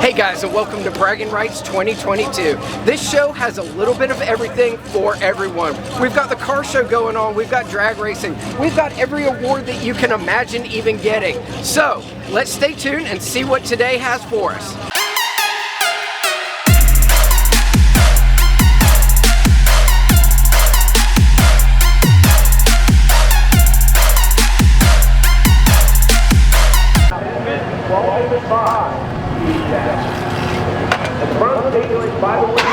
Hey guys, and welcome to Braggin Rights 2022. This show has a little bit of everything for everyone. We've got the car show going on, we've got drag racing, we've got every award that you can imagine even getting. So, let's stay tuned and see what today has for us. The front stage by the way.